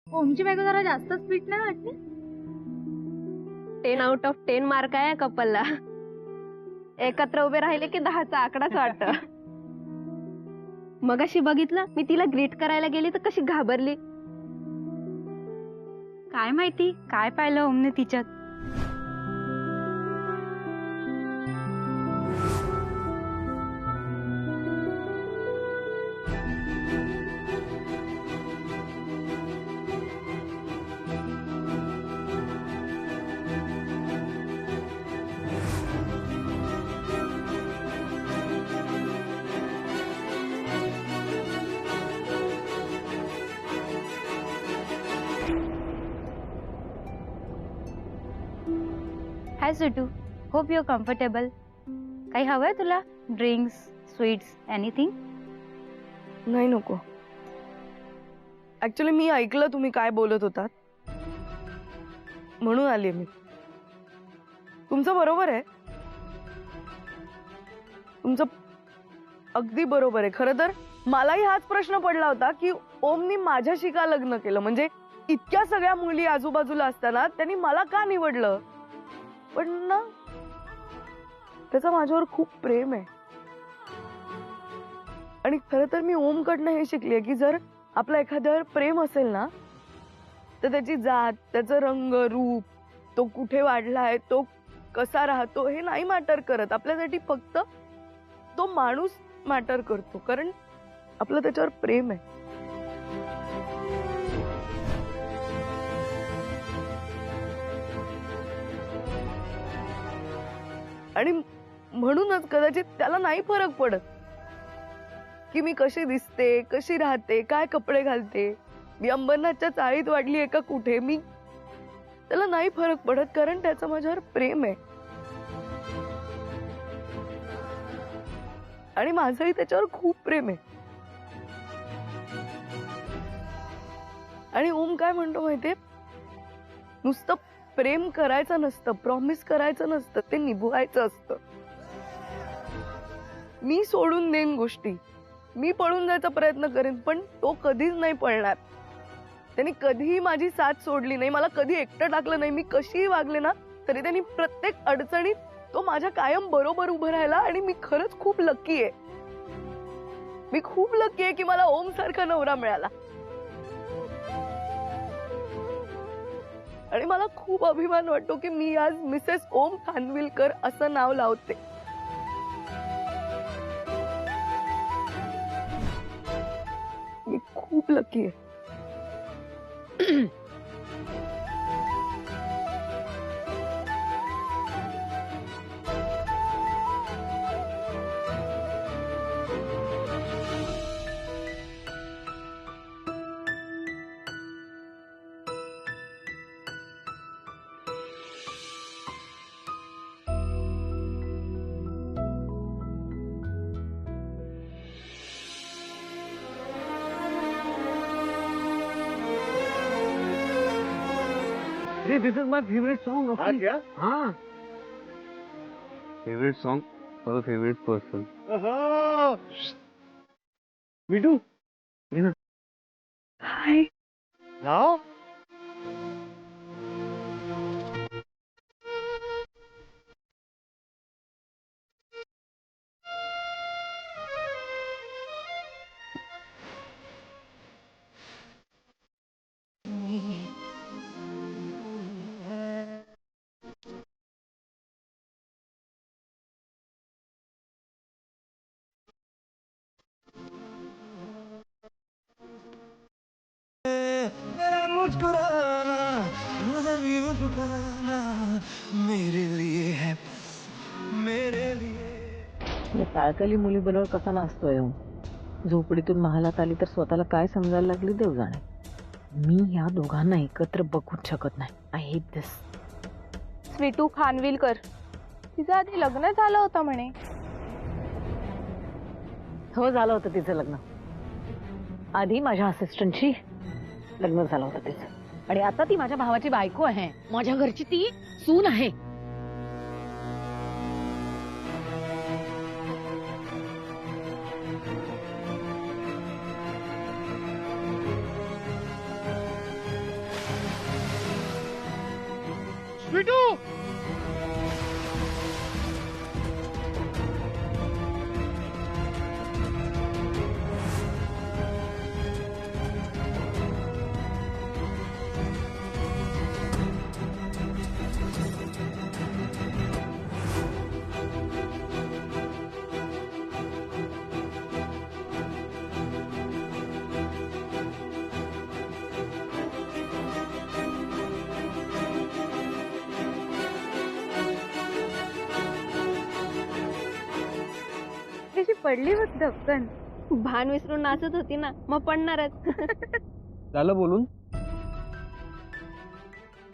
ओमची बायको जरा जास्त स्वीट नाही वाटली? 10 आउट ऑफ 10 मार्क आहे कपलला. एकत्र उभे राहिले की 10चा आकडाच वाटत. मगाशी बघितलं मी तिला ग्रीट करायला गेली तर कशी घाबरली. काय माहिती काय पाहिलं ओमने तिच्यात. हाय सुटू, होप यू कम्फर्टेबल. काही हवंय तुला? Drinks, sweets, anything? नाही नको. ऍक्च्युली मी ऐकलं तुम्ही काय बोलत होतात म्हणून आले मी. तुमचं बरोबर आहे, तुमचं अगदी बरोबर आहे. खरं तर मलाही हाच प्रश्न पडला होता की ओमनी माझ्याशी का लग्न केलं. म्हणजे इतक्या सगळ्या मुली आजूबाजूला असताना त्यांनी मला का निवडलं. पण ना त्याचं माझ्यावर खूप प्रेम आहे. आणि खरं तर मी ओमकडनं हे शिकले की जर आपलं एखाद्यावर प्रेम असेल ना तर त्याची जात, त्याचं रंग, रूप, तो कुठे वाढलाय, तो कसा राहतो हे नाही मॅटर करत. आपल्यासाठी फक्त तो माणूस मॅटर करतो, कारण आपलं त्याच्यावर प्रेम आहे. आणि म्हणूनच कदाचित त्याला नाही फरक पडत की मी कशी दिसते, कशी राहते, काय कपडे घालते, मी अंबरनाथच्या चाळीत वाढली आहे का कुठे. मी त्याला नाही फरक पडत, कारण त्याचं माझ्यावर प्रेम आहे. आणि माझंही त्याच्यावर खूप प्रेम आहे. आणि ओम काय म्हणतो माहितीये, नुसतं प्रेम करायचं नसतं, प्रॉमिस करायचं नसतं, ते निभवायचं असतं. मी सोडून देईन गोष्टी, मी पळून जायचा प्रयत्न करेन, पण तो कधीच नाही पळणार. त्यांनी कधीही माझी साथ सोडली नाही, मला कधी एकटं टाकलं नाही. मी कशीही वागले ना तरी त्यांनी प्रत्येक अडचणीत तो माझ्या कायम बरोबर उभं राहिला. आणि मी खरंच खूप लकी आहे. मी खूप लकी आहे की मला ओम सारखा नवरा मिळाला. आणि मला खूप अभिमान वाटतो की मी आज मिसेस ओम खानविलकर असं नाव लावते. मी खूप लकी आहे. Hey, this is my favorite song. Yeah? हाँ. Favorite song for a favorite person. We do. High. Now? ताळकली मुलीबरोबर कसा नाचतोय हो. झोपडीतून महालात आली तर स्वतःला काय समजायला लागली देव जाणे. मी या दोघांना एकत्र बघूच शकत नाही. आय हेट दिस. स्वीटू खानविलकर, तिचं आधी लग्न झालं होतं म्हणे. हो, झालं होतं तिचं लग्न. आधी माझ्या असिस्टंटशी लग्न झालं होतं तिचं. आणि आता ती माझ्या भावाची बायको आहे. माझ्या घरची ती सून आहे. स्वीटू कशी पडली बघ धपकन. भान विसरून नाचत होती ना, मग पडणारच. झालं बोलून?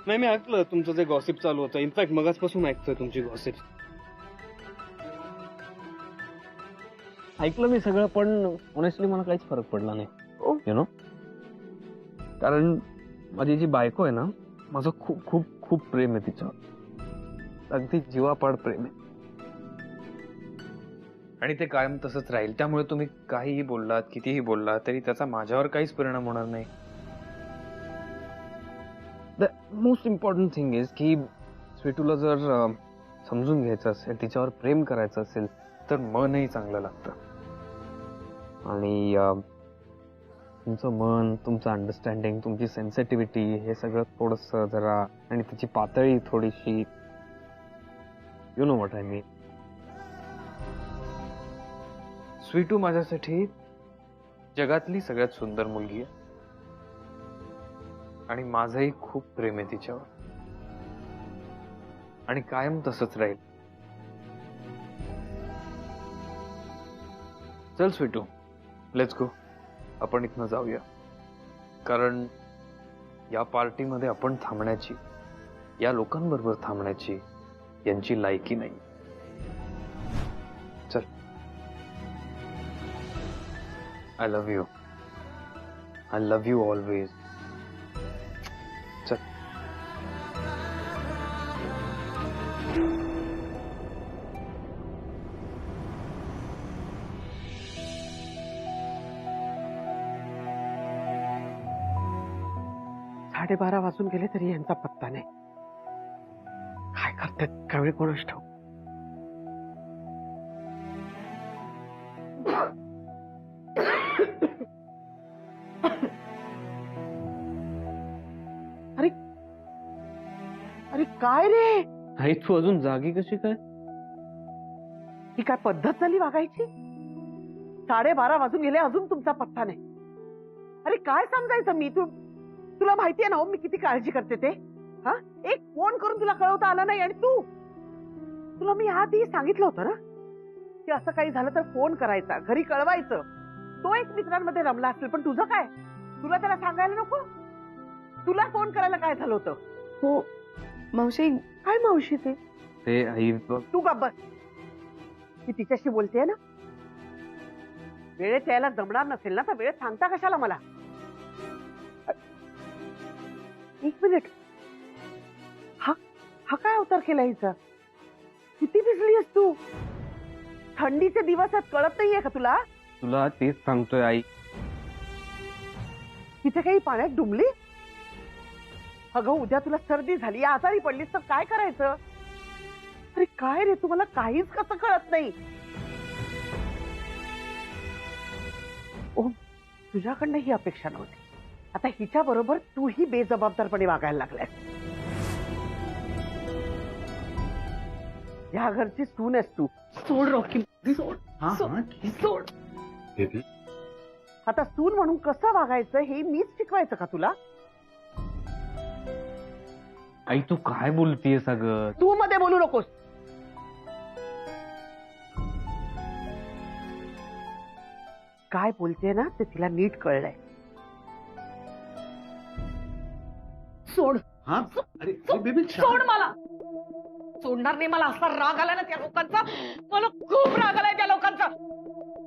नाही, मी ऐकलं तुमचं जे गॉसिप चालू होतं. इनफॅक्ट मगाचपासून ऐकतोय तुमची गॉसिप. ऐकलं मी सगळं, पण ऑनेस्टली मला काहीच फरक पडला नाही. यु नो, कारण माझी जी बायको आहे ना, माझं खूप खूप खूप प्रेम आहे तिच्यावर. अगदी जीवापाड प्रेम आहे. आणि ते कायम तसंच राहील. त्यामुळे तुम्ही काहीही बोललात, कितीही बोललात, तरी त्याचा माझ्यावर काहीच परिणाम होणार नाही. The most important thing is की स्वीटूला जर समजून घ्यायचं असेल, तिच्यावर प्रेम करायचं असेल, तर मनही चांगलं लागतं. आणि तुमचं मन, तुमचं अंडरस्टँडिंग, तुमची सेन्सिटिव्हिटी, हे सगळं थोडंसं जरा, आणि तिची पातळी थोडीशी, you know what I mean. स्वीटू माझ्यासाठी जगातली सगळ्यात सुंदर मुलगी आहे. आणि माझंही खूप प्रेम आहे तिच्यावर. आणि कायम तसंच राहील. चल स्वीटू, लेट्स गो. आपण इथनं जाऊया. कारण या पार्टीमध्ये आपण थांबण्याची, या लोकांबरोबर थांबण्याची यांची लायकी नाही. चल. I love you. I love you always. चल. साडे 12 वाजून गेले तरी यांचा पत्ता नाही. काय करतात कावेळ कोणास ठाऊक. अरे अरे काय रे, आई तू अजून जागी कशी काय? ही काय पद्धत झाली वागायची? 12:30 वाजून गेले, अजून तुमचा पत्ता नाही. अरे काय समजायचं मी? तुला माहितीये ना हो मी किती काळजी करते ते. हा, एक फोन करून तुला कळवता आला नाही. आणि तुला मी आधी सांगितलं होतं ना की असं काही झालं तर फोन करायचा, घरी कळवायचं. तो एक मित्रांमध्ये रमला असेल, पण तुझं काय? तुला त्याला सांगायला नको? तुला फोन करायला काय झालं होतं? हो मावशी. काय मावशी ते आई तू गप्प बस. मी तिच्याशी बोलतेय ना. वेळेत यायला जमणार नसेल ना तर वेळेत सांगता कशाला मला? एक मिनिट, हा काय अवतार केला हिचा? किती भिजली आहेस तू? थंडीचे दिवस आहेत, कळत नाहीये का तुला? तुला तेच सांगतोय आई. तिथे काही पाण्यात डुंबली? अगं उद्या तुला सर्दी झाली, आजारी पडलीस तर काय करायचं? अरे काय रे, तुम्हाला काहीच कसं कळत नाही? ओ, तुझ्याकडनं ही अपेक्षा नव्हती. आता हिच्या बरोबर तूही बेजबाबदारपणे वागायला लागलाय. या घरची सून आहेस तू. सोड रॉकी, सोड. सोड. आता सून म्हणून कसं वागायचं हे मीच शिकवायचं का तुला? आई तू काय बोलतीयस अगं? तू मध्ये बोलू नकोस. काय बोलते ना ते तिला नीट कळलंय. सोड. सोड मला. सोडणार नाही मला. असा राग आला ना त्या लोकांचा, मला खूप राग आलाय त्या लोकांचा.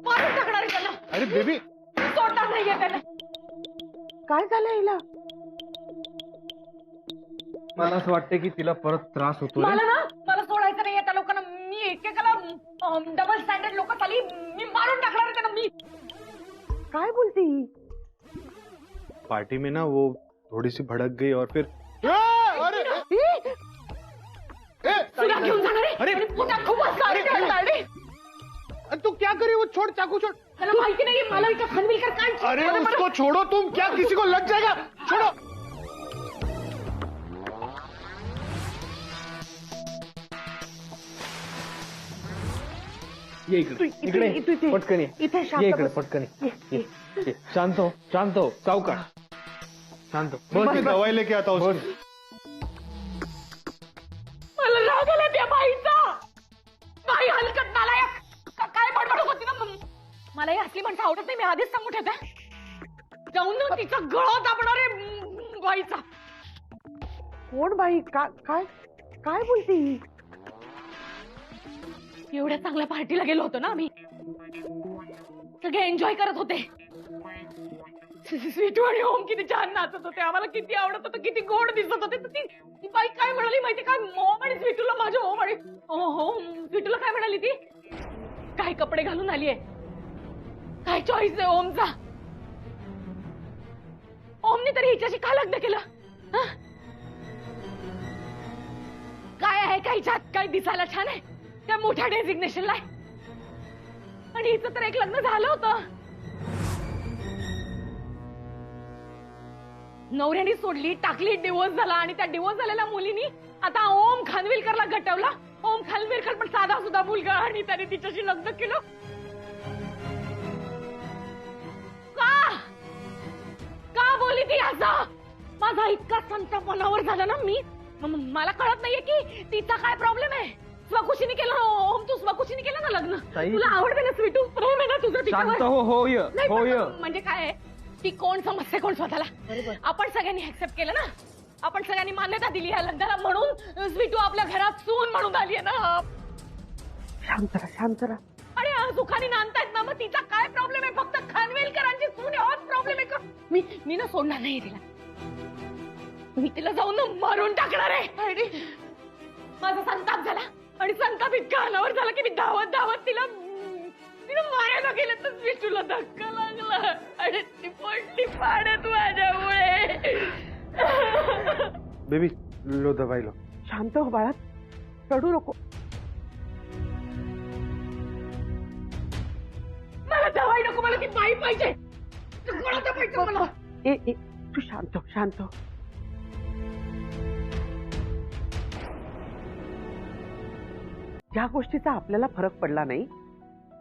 मारून टाकणार आहे त्यांना. अरे बेबी, सोडणार नाहीये त्यांना. काय झालं हिला? मला असं वाटतं की तिला परत त्रास होतो. मला सोडायचं नाहीये त्या लोकांना. मी एकेकाला डबल स्टँडर्ड लोक आली, मी मारून टाकणार आहे त्यांना. मी काय बोलते ही? पार्टी में ना वो थोड़ी सी भड़क गई और फिर तिला घेऊन जाणार आहे. अरे! आणि पोटात खूप दाढी. तू क्या करी वो, छोड़ चाकू छोड़. त्याला माहिती नाही मालविका खानविलकर काय. अरे उसको छोड़ो तुम, क्या किसी को लग जाएगा, छोड़ो. ये इकडे इकडे पटकन ये. इथे ये शांत इकडे बस. पटकन ये. ये. शांत हो सावकाश शांत हो. बस दवाई लेके आता हूँ. मला राग आला त्या बाईचा. बाई हलकत नालायक. काय बडबड होती ना. मला ही असली माणसं आवडत नाही. मी आधीच सांगून ठेवते. जाऊन ना तिचा गळा दाबणार आहे बाईचा. कोण बाई? काय काय बोलते ही? एवढ्या चांगल्या पार्टीला गेलो होतो ना आम्ही. सगळे एन्जॉय करत होते. स्वीटू आणि ओम किती छान नाचत होते. आम्हाला किती आवडत होतं, किती गोड दिसत होते. तर ती बाई काय म्हणाली माहिती काय? ओम आणि स्वीटूला, माझ्या ओम आणि स्वीटूला काय म्हणाली ती? काय कपडे घालून आलीये, काय चॉईस आहे ओमचा. ओमने तरी हिच्याशी का लग्न केलं? हं? काय आहे काय हिच्यात? काय दिसायला छान आहे त्या मोठ्या डेझिग्नेशनला आहे. आणि हिचं तर एक लग्न झालं होतं. नवऱ्याने सोडली, टाकली, डिवोर्स झाला. आणि त्या डिवोर्स झालेल्या मुलीनी आता ओम खानविलकरला गटवला. ओम खानविलकर पण साधा सुद्धा मुलगा, आणि त्याने तिच्याशी लग्न केलं. का बोली ती असं? माझा इतका संताप मनावर झाला ना. मला कळत नाहीये की तिचा काय प्रॉब्लेम आहे. स्वखुशीने केलं ना ओम, तू स्वखुशीने केलं ना लग्न. तुला आवडते ना स्वीटू, प्रेम आहे ना तुझं तिच्यावर? शांत हो नाही, पण म्हणजे काय आहे, ती कोण समजते कोण स्वतःला. आपण सगळ्यांनी ऍक्सेप्ट केलं ना. आपण सगळ्यांनी मान्यता दिली या लग्नाला. म्हणून स्वीटू आपल्या घरात सून म्हणून आली आहे ना. शांत राहा. आणि सुखाने नांदतायत ना. मग तिचा काय प्रॉब्लेम आहे? फक्त खानवेलकरांची सून आहे, हाच प्रॉब्लेम आहे का? मी ना सोडणार नाही तिला. मी तिला जाऊन मारून टाकणार आहे. माझा संताप झाला, आणि संताप इतका अनावर झाला की मी धावत तिला मारायला गेले तर विष्णूला धक्का लागला आणि ती पडली पाण्यात माझ्यामुळे. बेबी लो दवाई लो. शांत हो बाळा, रडू नको. मला दवाई नको, मला ती बाई पाहिजे. कोणाचा पाहिजे मला? तू शांत हो. ज्या गोष्टीचा आपल्याला फरक पडला नाही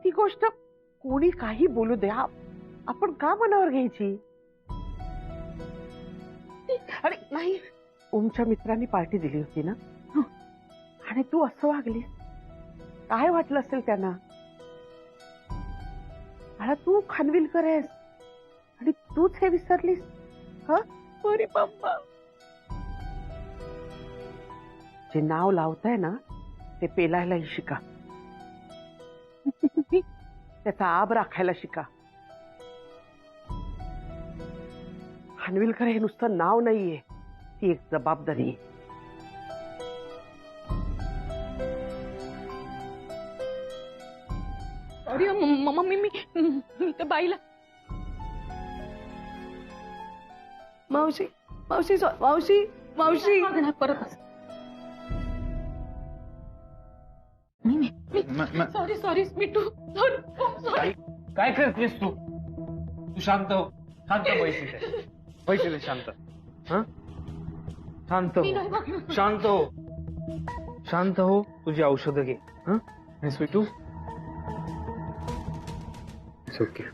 ती गोष्ट कोणी काही बोलू द्या, आपण का मनावर घ्यायची? अरे नाही, ओमच्या मित्रांनी पार्टी दिली होती ना, आणि तू असं वागलीस, काय वाटलं असेल त्यांना? मला तू खानविलकर आहेस आणि तूच हे विसरलीस? अरे पप्पा, जे नाव लावताय ना ते पेलायलाही शिका. त्याचा आब राखायला शिका. खानविलकर हे नुसतं नाव नाहीये, ती एक जबाबदारी आहे. अरे मम्मी, मी त्या बाईला. मावशी मावशी मावशी मावशी परत सॉरी स्मिटू, सॉरी. काय करतेस तू? तू शांत हो, पैसे दे शांत. शांत हो. तुझी औषधं घे. आणि स्वीटू, इट्स ओके.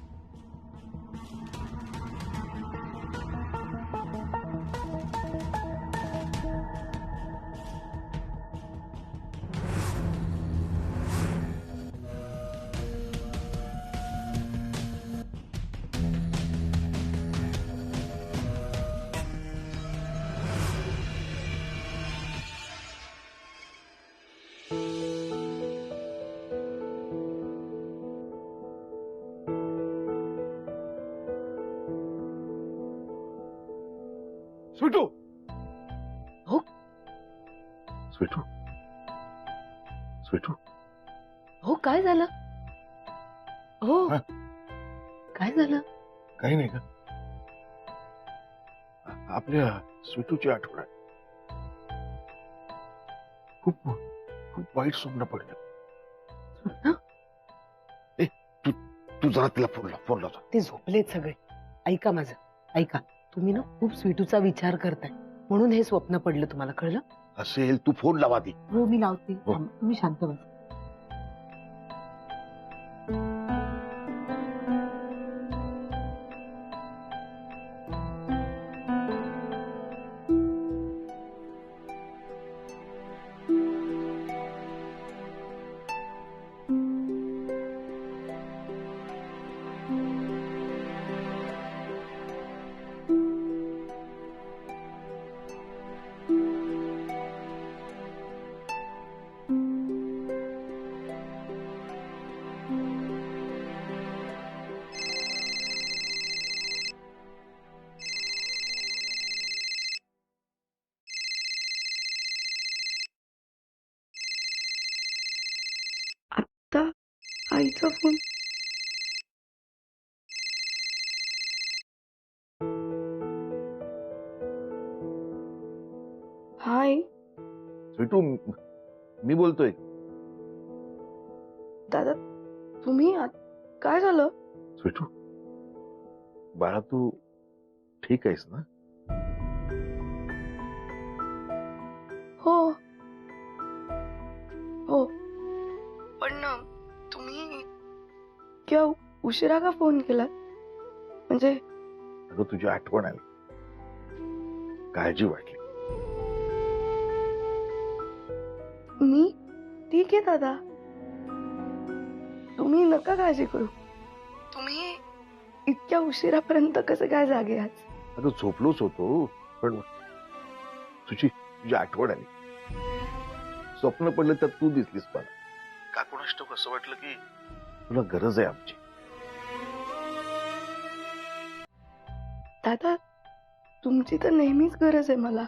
स्वीटू, हो स्वीटू, स्वीटू, हो काय झालं? हो काय झालं? काही नाही का? आपल्या स्वीटूची आठवण आहे. खूप खूप वाईट स्वप्न पडलं. ए, तू जरा तिला फोन लाव. ते झोपलेत सगळे. ऐका माझं, ऐका. तुम्ही ना खूप स्वीटूचा विचार करताय म्हणून हे स्वप्न पडलं, तुम्हाला कळलं? असेल, तू फोन लावा ती. हो मी लावते. हो. तुम्ही शांत बस. आईचा फोन. हाय स्वीटू, मी बोलतोय. दादा, तुम्ही काय झालं? स्वीटू, बाळा तू ठीक आहेस ना? हो हो, पण तुम्ही क्या उशिरा का फोन केला? म्हणजे अगं तुझी आठवण आली, काळजी वाटली. मी ठीक आहे दादा, तुम्ही नका काळजी करू. तुम्ही इतक्या उशिरापर्यंत कसं काय जागे आज? अगं झोपलोच होतो, पण तुझी आठवण आली. स्वप्न पडलं तर तू दिसलीस मला. का कोणास ठाऊक असं वाटलं की तुला गरज आहे आमची. दादा, तुमची तर नेहमीच गरज आहे मला,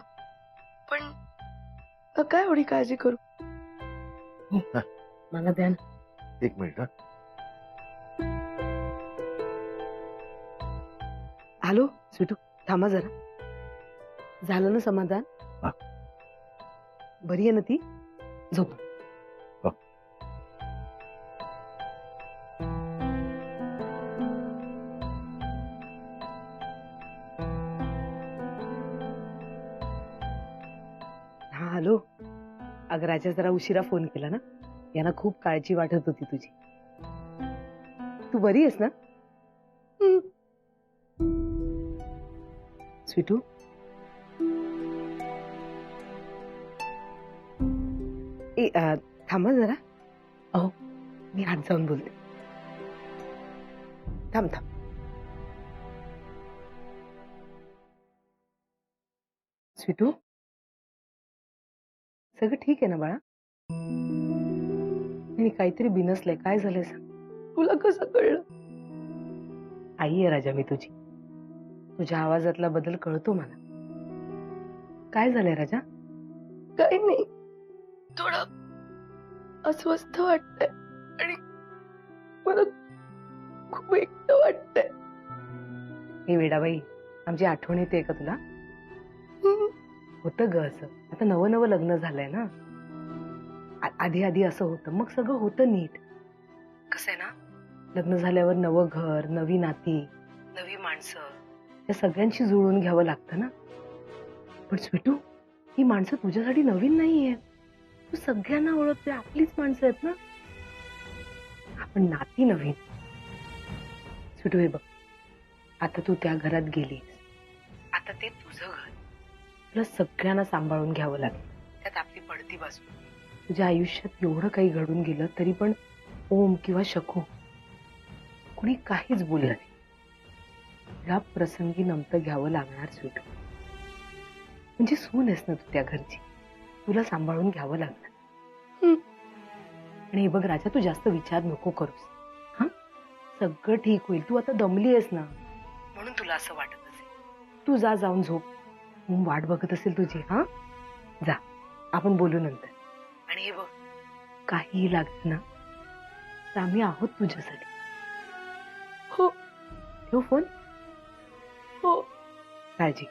पण काय एवढी काळजी करू? मला द्या ना. एक मिनिट हा. हॅलो स्वीटू, थांबा जरा. झालं ना समाधान? हा. बरी आहे ना ती? झोप. हो. हा हॅलो. अगं राजा, जरा उशिरा फोन केला ना. यांना खूप काळजी वाटत होती तुझी. तू बरी आहेस ना? स्वीटू, थांबा जरा. अहो, मी हात जाऊन बोलते. थांब. स्वीटू, सगळं ठीक आहे ना बाळा? नाही, काहीतरी बिनसलंय. काय झालंय सांग. तुला कसं कळलं? आई आहे राजा मी तुझी. तुझ्या आवाजातला बदल कळतो मला. काय झालंय राजा? काही नाही, थोडं अस्वस्थ वाटतंय आणि मला खूप एकटं वाटतंय. हे वेडाबाई, आमची आठवण येते का तुला? होतं ग असं. आता नवं लग्न झालंय ना. आधी असं होतं, मग सगळं होतं नीट. कसं आहे ना, लग्न झाल्यावर नवं घर, नवी नाती, नवी माणसं, या सगळ्यांशी जुळून घ्यावं लागतं ना. पण स्वीटू, ही माणसं तुझ्यासाठी नवीन नाहीये. तू सगळ्यांना ओळखते, आपलीच माणसं आहेत ना. आपण नाती नवीन. स्वीटू, हे बघ, आता तू त्या घरात गेलीस, आता ते तुझं घर. तुला सगळ्यांना सांभाळून घ्यावं लागेल. त्यात आपली पडती बाजू. तुझ्या आयुष्यात एवढं काही घडून गेलं तरी पण ओम किंवा शकू कुणी काहीच बोललं नाही. या प्रसंगी नमतं घ्यावं लागणार स्वीटू. म्हणजे सून आहेस ना तू त्या घरची, तुला सांभाळून घ्यावं लागणार. आणि हे बघ राजा, तू जास्त विचार नको करूस. हा, सगळं ठीक होईल. तू आता दमली आहेस ना, म्हणून तुला असं वाटत असेल. तू जाऊन झोप. ओम वाट बघत असेल तुझी. हा, जा, आपण बोलू नंतर. आणि हे बघ, काहीही लागत ना तर आम्ही आहोत तुझ्यासाठी. हो. ठेव फोन. हो. काळजी.